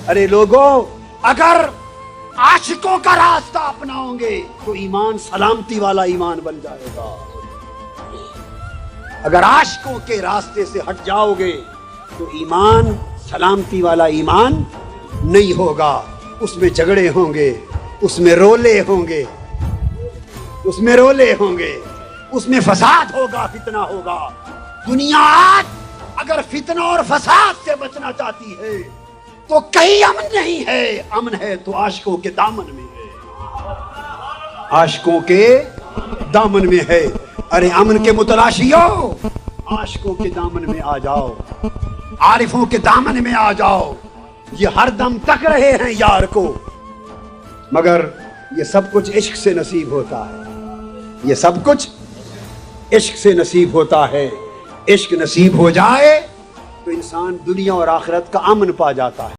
अरे लोगों, अगर आशिकों का रास्ता अपनाओगे तो ईमान सलामती वाला ईमान बन जाएगा। अगर आशिकों के रास्ते से हट जाओगे तो ईमान सलामती वाला ईमान नहीं होगा। उसमें झगड़े होंगे, उसमें रोले होंगे, उसमें रोले होंगे, उसमें फसाद होगा, फितना होगा। दुनिया आज अगर फितना और फसाद से बचना चाहती है तो कहीं अमन नहीं है। अमन है तो आशिकों के दामन में है, आशिकों के दामन में है। अरे अमन के मुतलाशियों, आशिकों के दामन में आ जाओ, आरिफों के दामन में आ जाओ। ये हर दम तक रहे हैं यार को, मगर ये सब कुछ इश्क से नसीब होता है। ये सब कुछ इश्क से नसीब होता है। इश्क नसीब हो जाए तो इंसान दुनिया और आखिरत का अमन पा जाता है।